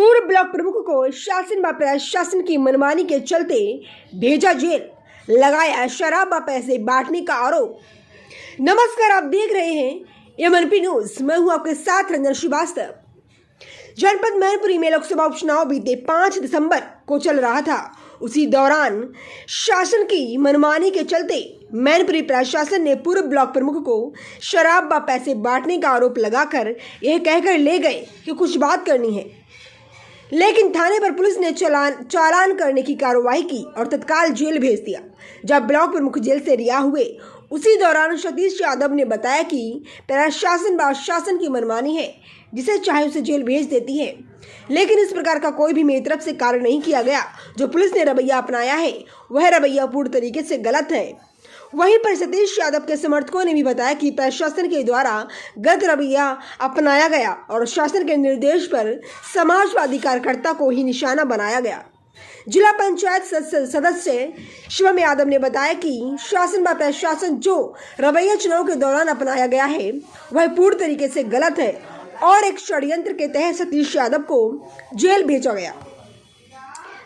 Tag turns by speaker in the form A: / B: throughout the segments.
A: पूर्व ब्लॉक प्रमुख को शासन व प्रशासन की मनमानी के चलते भेजा जेल, लगाया शराब व पैसे बांटने का आरोप। नमस्कार, आप देख रहे हैं MNP न्यूज। मैं हूं आपके साथ रंजन श्रीवास्तव। जनपद मैनपुरी में लोकसभा उपचुनाव बीते 5 दिसंबर को चल रहा था। उसी दौरान शासन की मनमानी के चलते मैनपुरी प्रशासन ने पूर्व ब्लॉक प्रमुख को शराब व पैसे बांटने का आरोप लगाकर यह कहकर ले गए कि कुछ बात करनी है, लेकिन थाने पर पुलिस ने चालान करने की कार्रवाई की और तत्काल जेल भेज दिया। जब ब्लॉक प्रमुख जेल से रिहा हुए, उसी दौरान सतीश यादव ने बताया कि प्रशासन व शासन की मनमानी है, जिसे चाहे उसे जेल भेज देती है, लेकिन इस प्रकार का कोई भी मेरी तरफ से कार्य नहीं किया गया। जो पुलिस ने रवैया अपनाया है, वह रवैया पूर्ण तरीके से गलत है। वहीं पर सतीश यादव के समर्थकों ने भी बताया कि प्रशासन के द्वारा गलत रवैया अपनाया गया और शासन के निर्देश पर समाजवादी कार्यकर्ता को ही निशाना बनाया गया। जिला पंचायत सदस्य शिवम यादव ने बताया कि शासन व प्रशासन जो रवैया चुनाव के दौरान अपनाया गया है, वह पूर्ण तरीके से गलत है और एक षड्यंत्र के तहत सतीश यादव को जेल भेजा गया।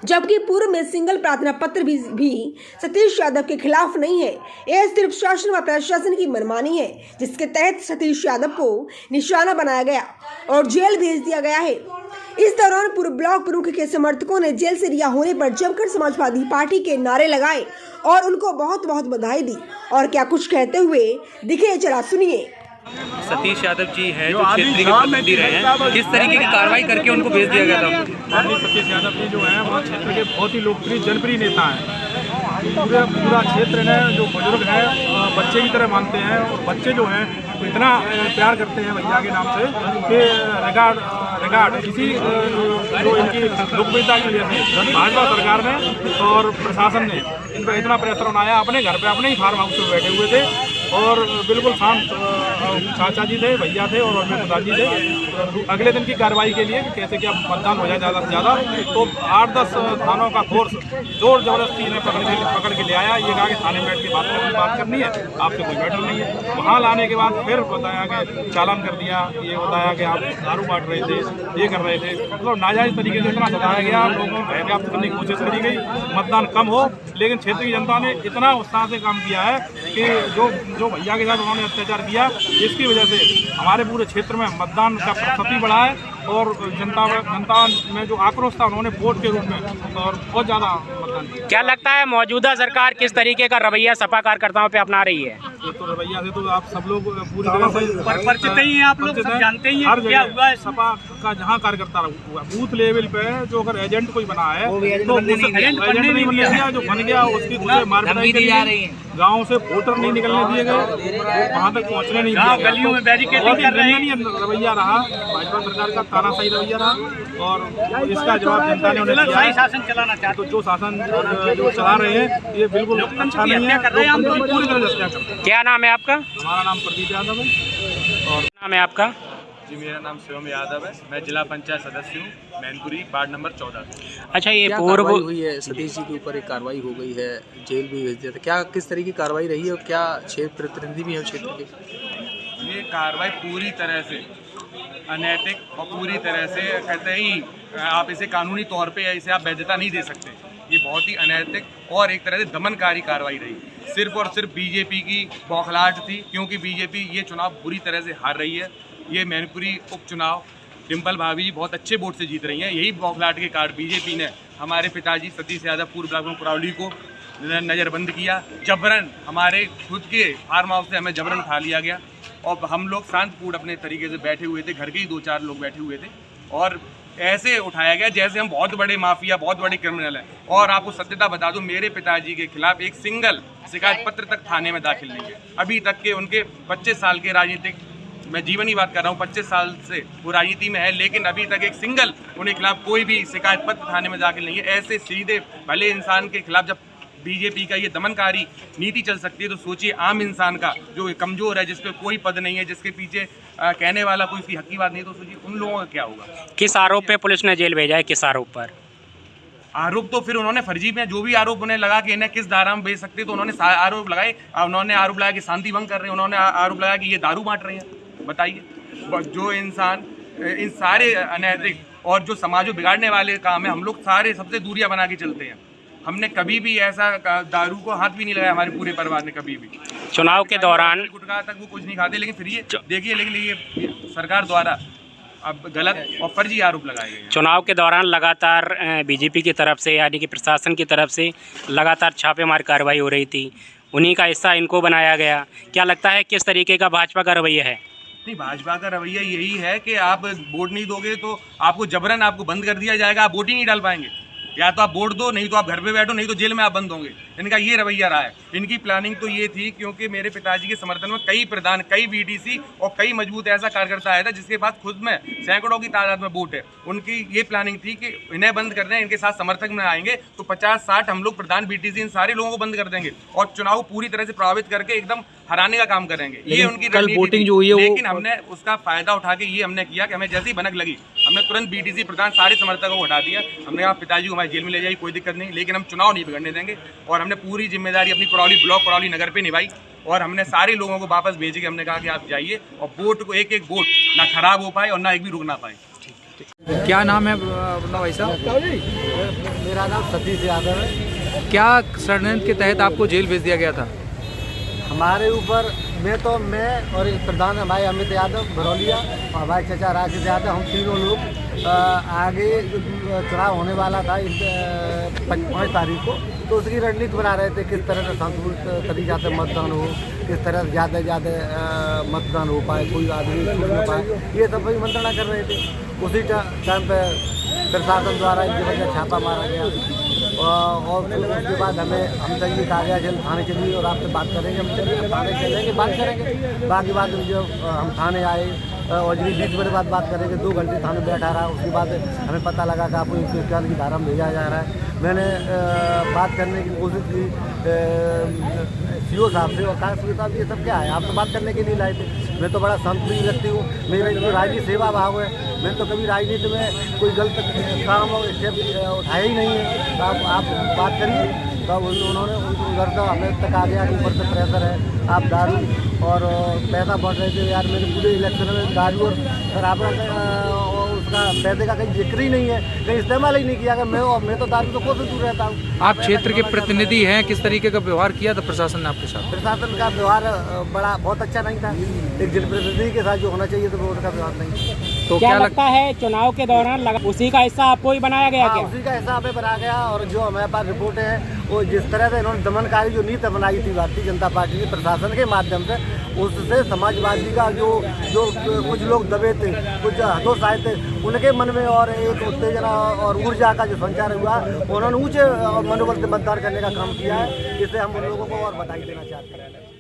A: जबकि पूर्व में सिंगल प्रार्थना पत्र भी सतीश यादव के खिलाफ नहीं है। यह सिर्फ शासन व प्रशासन की मनमानी है, जिसके तहत सतीश यादव को निशाना बनाया गया और जेल भेज दिया गया है। इस दौरान पूर्व ब्लॉक प्रमुख के समर्थकों ने जेल से रिहा होने पर जमकर समाजवादी पार्टी के नारे लगाए और उनको बहुत बहुत बधाई दी। और क्या कुछ कहते हुए दिखे, जरा सुनिए।
B: सतीश यादव जी हैं जो क्षेत्रीय प्रतिनिधि रहे हैं, किस तरीके की कार्रवाई करके उनको भेज दिया गया था?
C: सतीश यादव जी जो हैं वो क्षेत्र के बहुत ही लोकप्रिय जनप्रिय नेता हैं। पूरा क्षेत्र में जो बुजुर्ग हैं बच्चे की तरह मानते हैं और बच्चे जो हैं तो इतना प्यार करते हैं भैया के नाम से कि रिगार्ड इसी जो इनकी लोकप्रियता की वजह से भाजपा सरकार ने और प्रशासन ने इन पर इतना प्रेशर बनाया। अपने घर पे अपने ही फार्म हाउस में बैठे हुए थे और बिल्कुल शांत चाचा जी थे, भैया थे और मेरे पिताजी थे। अगले दिन की कार्रवाई के लिए कैसे कि अब मतदान हो जाए ज़्यादा से ज़्यादा, तो 8-10 थानों का फोर्स जोर जबरदस्ती ने पकड़ के ले आया। ये कहा कि थाने में बैठ के बात करनी है, आपसे कोई मैटर नहीं है। वहाँ लाने के बाद फिर बताया कि चालान कर दिया, ये बताया कि आप दारू बांट रहे थे, ये कर रहे थे। मतलब नाजायज़ तरीके से इतना सताया गया, लोगों को व्याप्त करने की कोशिश करी गई, मतदान कम हो। लेकिन क्षेत्र की जनता ने इतना उत्साह से काम किया है कि जो भैया के साथ उन्होंने अत्याचार किया, इसकी वजह से हमारे पूरे क्षेत्र में मतदान का प्रतिशत बढ़ा है और जनता में जो आक्रोश था उन्होंने वोट के रूप में और बहुत ज़्यादा मतदान किया।
B: क्या लगता है मौजूदा सरकार किस तरीके का रवैया सपा कार्यकर्ताओं पे अपना रही है?
C: तो रवैया से तो आप सब लोग पूरी तरह से
D: परिचित ही हैं, आप लोग सब जानते ही हैं क्या हुआ है।
C: सपा का जहाँ कार्यकर्ता हुआ बूथ लेवल पे जो अगर एजेंट कोई बना है तो एजेंट नहीं बनने दिया, जो बन गया उसकी मार्केटाई दी जा रही है। गाँव से वोटर नहीं निकलने दिए गए, वहाँ तक पहुँचने नहीं दिया,
D: गलियों में बैरिकेडिंग कर रहे हैं।
C: रवैया रहा भाजपा सरकार का, तानाशाही रवैया रहा और इसका जवाब जनता ने उन्हें दिया है।
D: शासन चलाना चाहते
C: तो जो शासन जो चला रहे हैं ये बिल्कुल अच्छा नहीं है, पूरी तरह हत्या कर रहे हैं।
B: क्या नाम है आपका?
C: हमारा नाम प्रदीप यादव है। और
B: नाम है आपका?
E: जी, मेरा नाम शिवम यादव है। मैं जिला पंचायत सदस्य हूँ, मैनपुरी, वार्ड नंबर 14।
B: अच्छा, ये
F: क्या
B: पूर्व
F: हुई है? सतीश जी के ऊपर एक कार्रवाई हो गई है, जेल भी भेज दिया था। क्या किस तरह की कार्रवाई रही है और क्या क्षेत्र प्रतिनिधि भी है क्षेत्र के?
E: ये कार्रवाई पूरी तरह से अनैतिक और पूरी तरह से कहते ही आप इसे कानूनी तौर पे इसे आप वैधता नहीं दे सकते। ये बहुत ही अनैतिक और एक तरह से दमनकारी कार्रवाई रही। सिर्फ और सिर्फ बीजेपी की बौखलाहट थी, क्योंकि बीजेपी ये चुनाव बुरी तरह से हार रही है। ये मैनपुरी उपचुनाव डिम्पल भाभी बहुत अच्छे वोट से जीत रही हैं। यही बौखलाहट के कारण बीजेपी ने हमारे पिताजी सतीश यादव पूर्व ब्लॉक प्रमुख कुरावली को नज़रबंद किया। जबरन हमारे खुद के फार्म हाउस से हमें जबरन उठा लिया गया और हम लोग शांतपूर्ण अपने तरीके से बैठे हुए थे। घर के ही 2-4 लोग बैठे हुए थे और ऐसे उठाया गया जैसे हम बहुत बड़े माफिया, बहुत बड़े क्रिमिनल हैं। और आपको सत्यता बता दूं, मेरे पिताजी के खिलाफ एक सिंगल शिकायत पत्र तक थाने में दाखिल नहीं है अभी तक के। उनके 25 साल के राजनीतिक, मैं जीवन की बात कर रहा हूँ, 25 साल से वो राजनीति में है, लेकिन अभी तक एक सिंगल उनके खिलाफ कोई भी शिकायत पत्र थाने में दाखिल नहीं है। ऐसे सीधे भले इंसान के खिलाफ जब बीजेपी का ये दमनकारी नीति चल सकती है, तो सोचिए आम इंसान का जो कमजोर है, जिसपे कोई पद नहीं है, जिसके पीछे कहने वाला कोई उसकी हकी बात नहीं, तो सोचिए उन लोगों का क्या होगा।
B: किस आरोप पे पुलिस ने जेल भेजा है? किस आरोप पर?
E: आरोप तो फिर उन्होंने फर्जी में जो भी आरोप उन्हें लगा कि इन्हें किस धारा में भेज सकते, तो उन्होंने आरोप लगाए। उन्होंने आरोप लगाया कि शांति भंग कर रहे हैं, उन्होंने आरोप लगाया कि ये दारू बांट रहे हैं। बताइए, जो इंसान इन सारे अनैतिक और जो समाज को बिगाड़ने वाले काम है, हम लोग सारे सबसे दूरियां बना के चलते हैं। हमने कभी भी ऐसा दारू को हाथ भी नहीं लगाया, हमारे पूरे परिवार ने कभी भी।
B: चुनाव के दौरान
E: गुटखा तक वो कुछ नहीं खाते, लेकिन फिर ये देखिए, लेकिन ये सरकार द्वारा अब गलत और फर्जी आरोप लगाए गए हैं।
B: चुनाव के दौरान लगातार बीजेपी की तरफ से यानी कि प्रशासन की तरफ से लगातार छापेमार कार्रवाई हो रही थी, उन्हीं का हिस्सा इनको बनाया गया। क्या लगता है किस तरीके का भाजपा का रवैया है?
E: नहीं, भाजपा का रवैया यही है कि आप वोट नहीं दोगे तो आपको जबरन आपको बंद कर दिया जाएगा, आप वोट ही नहीं डाल पाएंगे। या तो आप वोट दो, नहीं तो आप घर पे बैठो, नहीं तो जेल में आप बंद होंगे। इनका ये रवैया रहा है। इनकी प्लानिंग तो ये थी, क्योंकि मेरे पिताजी के समर्थन में कई प्रधान, कई बीडीसी और कई मजबूत ऐसा कार्यकर्ता आया था जिसके पास खुद में सैकड़ों की तादाद में वोट है। उनकी ये प्लानिंग थी कि इन्हें बंद कर दें, इनके साथ समर्थक में आएंगे तो 50-60 हम लोग प्रधान, बीटीसी, इन सारे लोगों को बंद कर देंगे और चुनाव पूरी तरह से प्रभावित करके एकदम हराने का काम करेंगे। ये उनकी
F: कल वोटिंग जो हुई है,
E: लेकिन हमने उसका फायदा उठा के ये हमने किया कि हमें जैसी भनक लगी, हमने तुरंत बीटीसी प्रधान सारे समर्थकों को हटा दिया। हमने कहा पिताजी को हमारे जेल में ले जाइए, कोई दिक्कत नहीं, लेकिन हम चुनाव नहीं बिगड़ने देंगे। और हमने पूरी जिम्मेदारी अपनी करौली ब्लॉक, करौली नगर पे निभाई और हमने सारे लोगों को वापस भेज के हमने कहा कि आप जाइए और वोट को एक एक वोट ना खराब हो पाए और ना एक भी रुक ना पाए।
F: क्या नाम है अपना भाई साहब?
G: मेरा नाम सतीश यादव है।
F: क्या षड्यंत्र के तहत आपको जेल भेज दिया गया था?
G: हमारे ऊपर मैं और प्रधान हमारे अमित यादव भरौलिया और हमारे चचा राशिद यादव, हम तीनों लोग आगे चुनाव होने वाला था 5 तारीख को, तो उसकी रणनीति बना रहे थे किस तरह से शांतिपूर्ण तरीके से मतदान हो, किस तरह से ज़्यादा से ज़्यादा मतदान हो पाए, कोई आदमी छूट न पाए, ये सब वही मंत्रणा कर रहे थे। उसी टाइम पे प्रशासन द्वारा इनकी वजह छापा मारा गया और फिर उसके बाद हम संगीत आ गया, जल्द थाने चलिए और आपसे बात करेंगे। हम चलिए थाने चलेंगे, बात करेंगे। बाकी बात जो हम थाने आए और जब 20 मिनट बाद बात करेंगे, 2 घंटे थाने बैठा रहा। उसके बाद हमें पता लगा कि आपको 141 की धारा में भेजा जा रहा है। मैंने बात करने की कोशिश की सीओ साहब से और कहा सीओ साहब ये सब क्या है, आप तो बात करने के लिए लाए थे। मैं तो बड़ा शांतिप्रिय व्यक्ति हूँ, मेरा जो राजनीति सेवा भाव है, मैंने तो कभी राजनीति में कोई गलत काम और स्टेप उठाया ही नहीं है। तो आप बात करिए। तब उन्होंने उनको उधर से हमें तक आ गया कि ऊपर से प्रेशर है, आप दारू और पैसा बढ़ रहे थे। यार मेरे पूरे इलेक्शन में दारू और शराब उसका पैसे का कहीं जिक्र ही नहीं है, कहीं इस्तेमाल ही नहीं किया। मैं तो दारू तो खुद से दूर रहता हूँ।
F: आप क्षेत्र के प्रतिनिधि हैं, किस तरीके का व्यवहार किया था प्रशासन ने आपके साथ?
G: प्रशासन का व्यवहार बहुत अच्छा नहीं था। एक जनप्रतिनिधि के साथ जो होना चाहिए तो वो उनका व्यवहार नहीं।
F: तो
H: क्या लगता है चुनाव के दौरान उसी का हिस्सा आपको ही बनाया गया? क्या
G: उसी का हिस्सा हमें बनाया गया। और जो हमारे पास रिपोर्ट है, वो जिस तरह से इन्होंने दमनकारी जो नीति बनाई थी भारतीय जनता पार्टी की प्रशासन के माध्यम से, उससे समाजवादी का जो कुछ लोग दबे थे, कुछ हतोत्साहित थे, उनके मन में और एक उत्तेजना और ऊर्जा का जो संचार हुआ, उन्होंने ऊंचे मनोबल से मतदान करने का काम किया है। इससे हम उन लोगों को और बधाई देना चाहते हैं।